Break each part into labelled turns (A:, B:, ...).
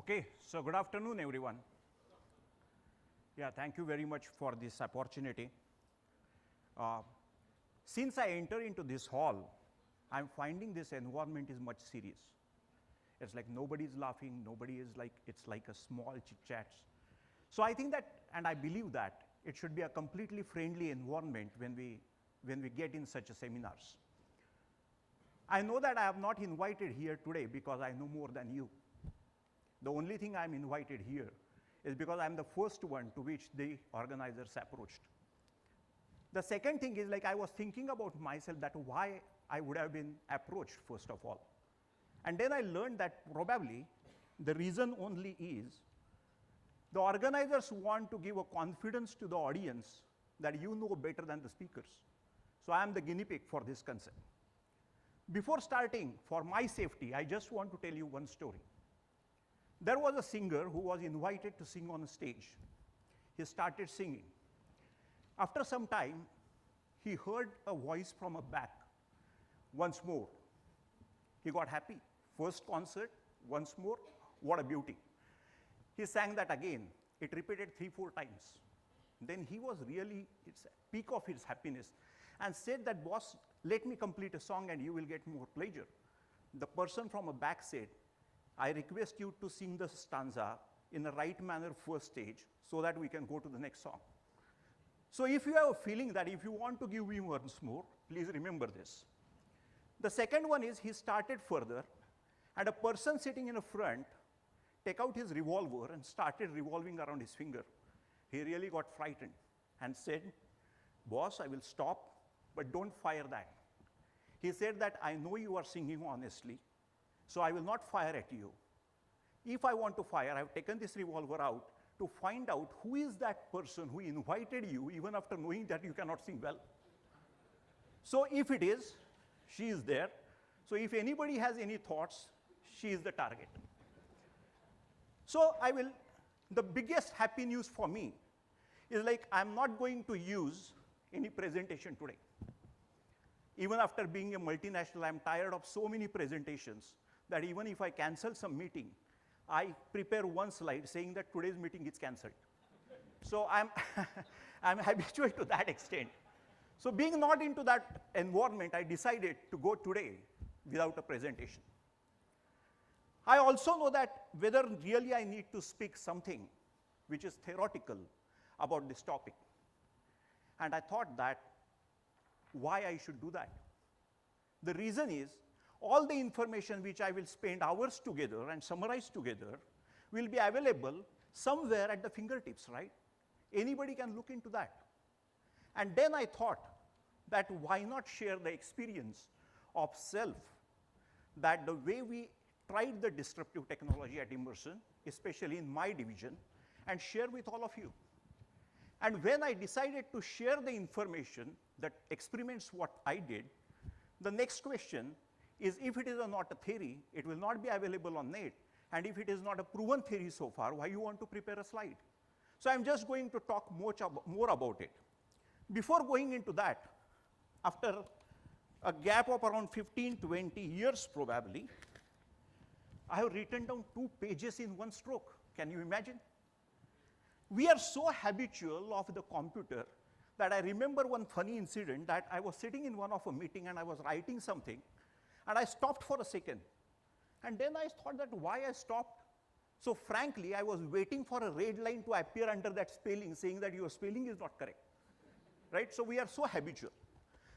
A: Okay, so good afternoon, everyone. Yeah, thank you very much for this opportunity. Since I enter into this hall, I'm finding this environment is much serious. It's like nobody's laughing, nobody is like, it's like a small chit-chats. So I think that, and I believe that, it should be a completely friendly environment when we get in such a seminars. I know that I am not invited here today because I know more than you. The only thing I'm invited here is because I'm the first one to which the organizers approached. The second thing is, like, I was thinking about myself that why I would have been approached first of all. And then I learned that probably the reason only is the organizers want to give a confidence to the audience that you know better than the speakers. So I am the guinea pig for this concept. Before starting, for my safety, I just want to tell you one story. There was a singer who was invited to sing on a stage. He started singing. After some time, he heard a voice from a back. Once more. He got happy. First concert, once more, what a beauty. He sang that again. It repeated 3-4 times. Then he was really, it's peak of his happiness, and said that, boss, let me complete a song and you will get more pleasure. The person from a back said, I request you to sing the stanza in the right manner first stage so that we can go to the next song. So if you have a feeling that if you want to give me once more, please remember this. The second one is he started further, and a person sitting in the front took out his revolver and started revolving around his finger. He really got frightened and said, boss, I will stop, but don't fire that. He said that I know you are singing honestly, so I will not fire at you. If I want to fire, I have taken this revolver out to find out who is that person who invited you even after knowing that you cannot sing well. So if it is, she is there. So if anybody has any thoughts, she is the target. So the biggest happy news for me is, like, I'm not going to use any presentation today. Even after being a multinational, I'm tired of so many presentations that even if I cancel some meeting, I prepare one slide saying that today's meeting is canceled. So I'm habitual to that extent. So being not into that environment, I decided to go today without a presentation. I also know that whether really I need to speak something which is theoretical about this topic. And I thought that why I should do that. The reason is, all the information which I will spend hours together and summarize together will be available somewhere at the fingertips, right? Anybody can look into that. And then I thought that why not share the experience of self, that the way we tried the disruptive technology at Emerson, especially in my division, and share with all of you. And when I decided to share the information, that experiments what I did, the next question is, if it is not a theory, it will not be available on net. And if it is not a proven theory so far, why you want to prepare a slide? So I'm just going to talk more about it. Before going into that, after a gap of around 15, 20 years probably, I have written down 2 pages in one stroke. Can you imagine? We are so habitual of the computer that I remember one funny incident that I was sitting in one of a meeting and I was writing something, and I stopped for a second. And then I thought that why I stopped. So frankly, I was waiting for a red line to appear under that spelling saying that your spelling is not correct. Right? So we are so habitual.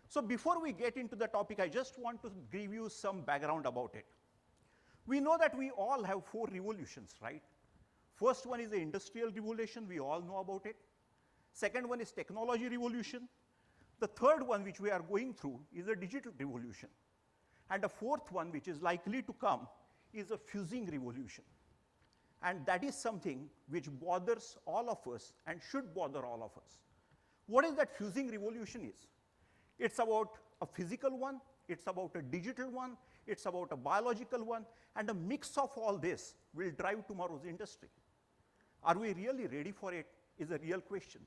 A: So before we get into the topic, I just want to give you some background about it. We know that we all have 4 revolutions, right? First one is the industrial revolution, we all know about it. Second one is technology revolution. The third one, which we are going through, is the digital revolution. And the fourth one, which is likely to come, is a fusing revolution. And that is something which bothers all of us and should bother all of us. What is that fusing revolution is? It's about a physical one, it's about a digital one, it's about a biological one, and a mix of all this will drive tomorrow's industry. Are we really ready for it is a real question.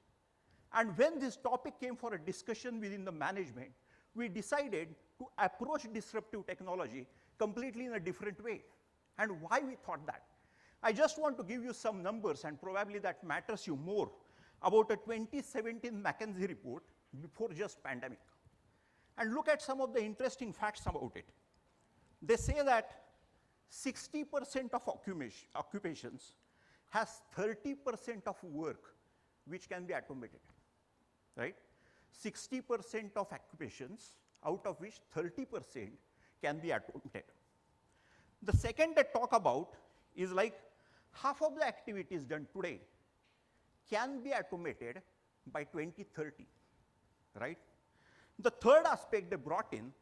A: And when this topic came for a discussion within the management, we decided to approach disruptive technology completely in a different way. And why we thought that? I just want to give you some numbers, and probably that matters you more, about a 2017 McKinsey report before just pandemic. And look at some of the interesting facts about it. They say that 60% of occupations has 30% of work which can be automated, right? 60% of occupations, out of which 30% can be automated. The second they talk about is like half of the activities done today can be automated by 2030, right? The third aspect they brought in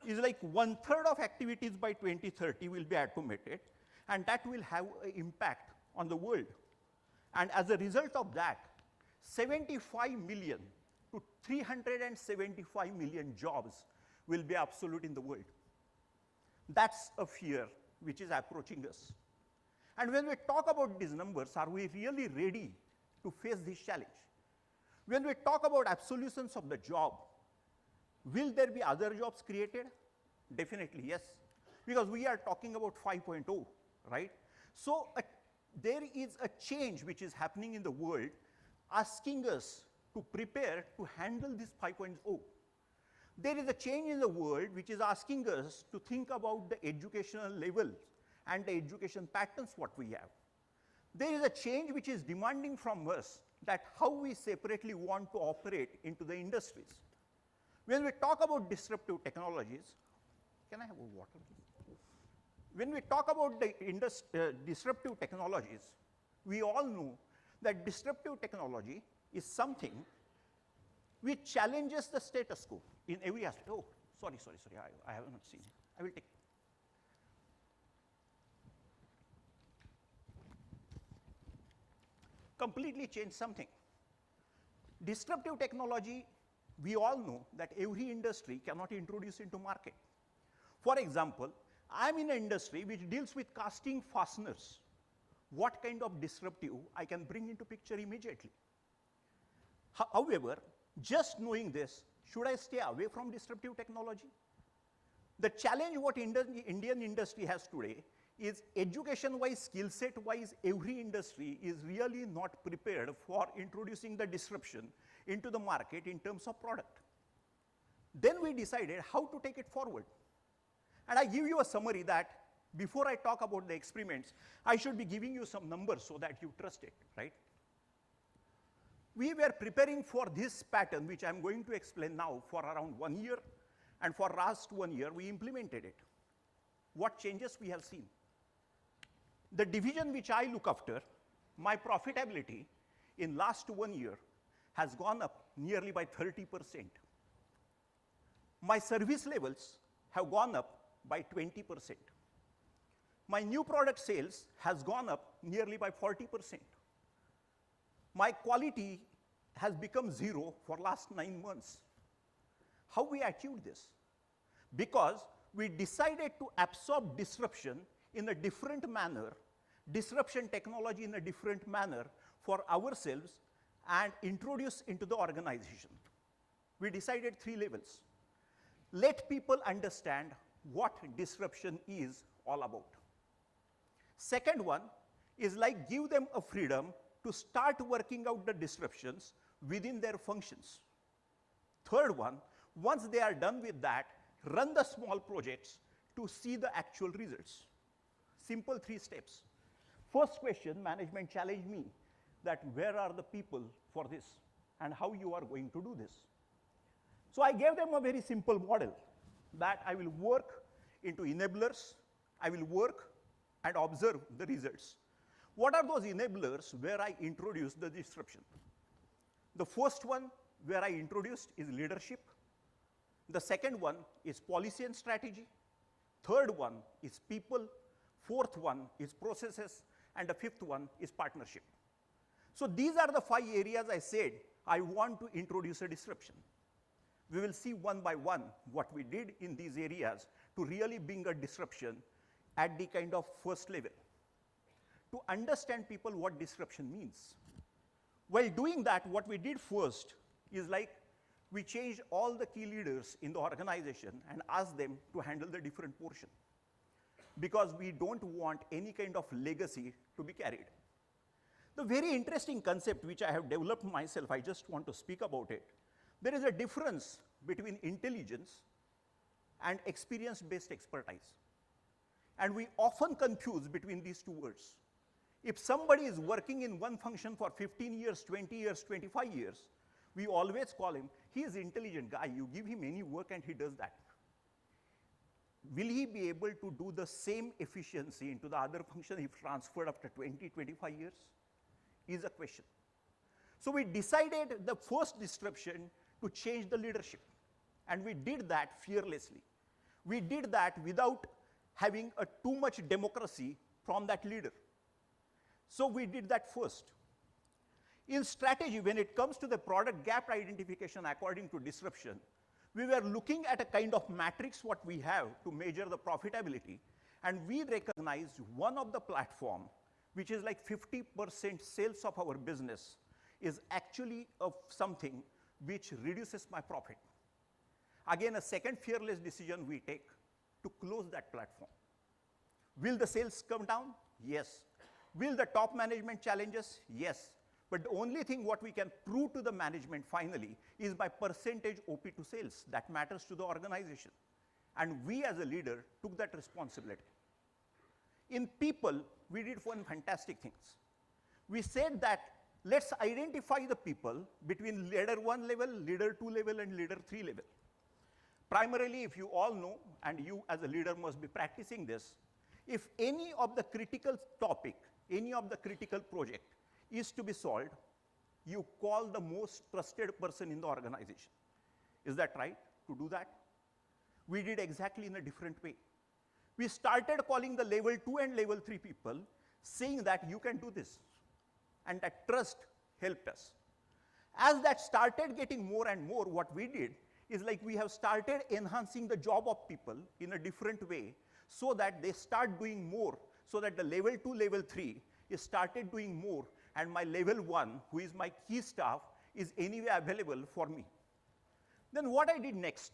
A: is like 1/3 of activities by 2030 will be automated, and that will have an impact on the world. And as a result of that, 75 million to 375 million jobs will be obsolete in the world. That's a fear which is approaching us. And when we talk about these numbers, are we really ready to face this challenge? When we talk about obsolescence of the job, will there be other jobs created? Definitely, yes. Because we are talking about 5.0, right? So there is a change which is happening in the world asking us to prepare to handle this 5.0. There is a change in the world which is asking us to think about the educational level and the education patterns what we have. There is a change which is demanding from us that how we separately want to operate into the industries. When we talk about disruptive technologies, can I have a water? When we talk about the disruptive technologies, we all know that disruptive technology is something which challenges the status quo in every aspect. Oh, sorry, I have not seen it. I will take it. Completely change something. Disruptive technology, we all know that every industry cannot introduce into market. For example, I'm in an industry which deals with casting fasteners. What kind of disruptive I can bring into picture immediately? However, just knowing this, should I stay away from disruptive technology? The challenge what Indian industry has today is education-wise, skill set-wise, every industry is really not prepared for introducing the disruption into the market in terms of product. Then we decided how to take it forward. And I give you a summary that before I talk about the experiments, I should be giving you some numbers so that you trust it, right? We were preparing for this pattern, which I'm going to explain now, for around 1 year, and for last 1 year, we implemented it. What changes we have seen? The division which I look after, my profitability in last 1 year has gone up nearly by 30%. My service levels have gone up by 20%. My new product sales has gone up nearly by 40%. My quality has become 0 for last 9 months. How we achieved this? Because we decided to absorb disruption in a different manner, disruption technology in a different manner for ourselves and introduce into the organization. We decided 3 levels. Let people understand what disruption is all about. Second one is like give them a freedom to start working out the disruptions within their functions. Third one, once they are done with that, run the small projects to see the actual results. Simple 3 steps. First question, management challenged me that where are the people for this and how you are going to do this. So I gave them a very simple model that I will work into enablers, I will work and observe the results. What are those enablers where I introduce the disruption? The first one where I introduced is leadership. The second one is policy and strategy. Third one is people. Fourth one is processes. And the fifth one is partnership. So these are the 5 areas I said I want to introduce a disruption. We will see one by one what we did in these areas to really bring a disruption at the kind of first level. To understand people what disruption means. While doing that, what we did first is like we changed all the key leaders in the organization and asked them to handle the different portion. because we don't want any kind of legacy to be carried. The very interesting concept which I have developed myself, I just want to speak about it. There is a difference between intelligence and experience-based expertise. And we often confuse between these two words. If somebody is working in one function for 15 years, 20 years, 25 years, we always call him, he is an intelligent guy. You give him any work and he does that. Will he be able to do the same efficiency into the other function if transferred after 20, 25 years? Is a question. So we decided the first disruption to change the leadership. And we did that fearlessly. We did that without having too much democracy from that leader. So we did that first. In strategy, when it comes to the product gap identification according to disruption, we were looking at a kind of matrix what we have to measure the profitability, and we recognized one of the platform, which is like 50% sales of our business, is actually of something which reduces my profit. Again, a second fearless decision we take to close that platform. Will the sales come down? Yes. Will the top management challenges? Yes. But the only thing what we can prove to the management finally is by percentage OP to sales. That matters to the organization. And we as a leader took that responsibility. In people, we did one fantastic things. We said that let's identify the people between leader 1 level, leader 2 level, and leader 3 level. Primarily, if you all know, and you as a leader must be practicing this, if any of the critical topic, any of the critical project is to be solved, you call the most trusted person in the organization. Is that right, to do that? We did exactly in a different way. We started calling the level 2 and level 3 people, saying that you can do this. And that trust helped us. As that started getting more and more, what we did is like we have started enhancing the job of people in a different way so that they start doing more, so that the level 2, level 3 is started doing more, and my level 1, who is my key staff, is anyway available for me. Then what I did next,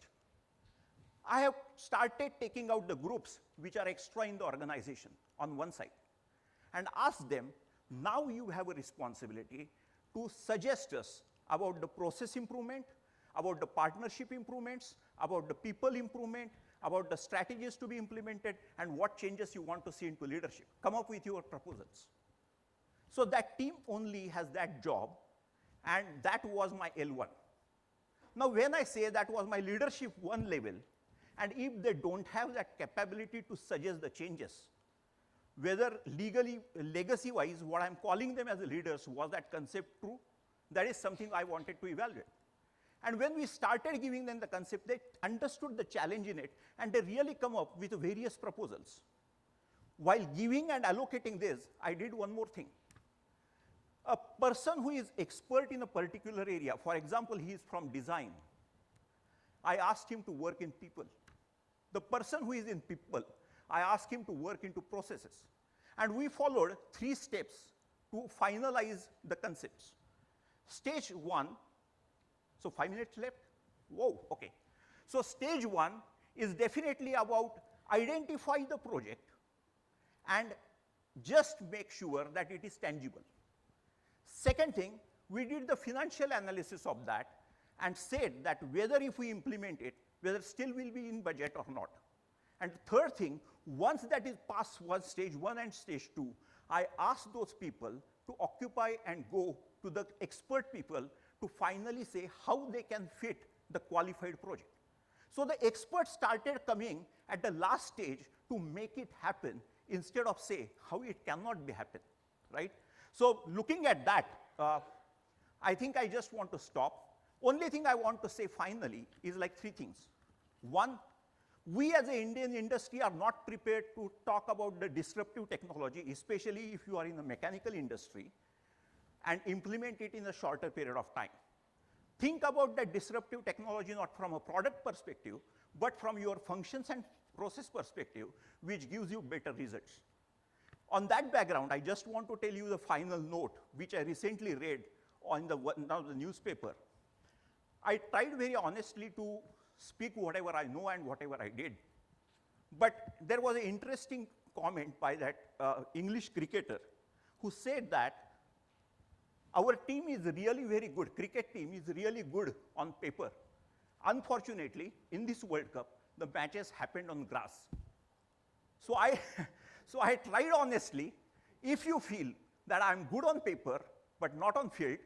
A: I have started taking out the groups which are extra in the organization on one side and asked them, now you have a responsibility to suggest us about the process improvement, about the partnership improvements, about the people improvement, about the strategies to be implemented, and what changes you want to see into leadership. Come up with your proposals. So that team only has that job, and that was my L1. Now when I say that was my leadership 1 level, and if they don't have that capability to suggest the changes, whether legally, legacy-wise, what I'm calling them as leaders, was that concept true? That is something I wanted to evaluate. And when we started giving them the concept, they understood the challenge in it, and they really come up with various proposals. While giving and allocating this, I did one more thing. A person who is expert in a particular area, for example, he is from design, I asked him to work in people. The person who is in people, I asked him to work into processes. And we followed 3 steps to finalize the concepts. Stage 1, so 5 minutes left? Whoa, okay. So stage 1 is definitely about identify the project and just make sure that it is tangible. Second thing, we did the financial analysis of that and said that whether if we implement it, whether still will be in budget or not. And third thing, once that is past stage 1 and stage 2, I asked those people to occupy and go to the expert people to finally say how they can fit the qualified project. So the experts started coming at the last stage to make it happen instead of say how it cannot be happen, right? So looking at that, I think I just want to stop. Only thing I want to say finally is like 3 things. One, we as an Indian industry are not prepared to talk about the disruptive technology, especially if you are in the mechanical industry, and implement it in a shorter period of time. Think about that disruptive technology not from a product perspective, but from your functions and process perspective, which gives you better results. On that background, I just want to tell you the final note, which I recently read on the newspaper. I tried very honestly to speak whatever I know and whatever I did. But there was an interesting comment by that English cricketer who said that our team is really very good, cricket team is really good on paper. Unfortunately, in this World Cup, the matches happened on grass. So I, so I tried honestly, if you feel that I'm good on paper, but not on field,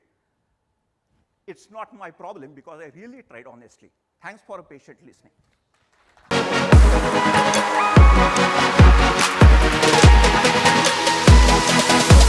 A: it's not my problem because I really tried honestly. Thanks for a patient listening.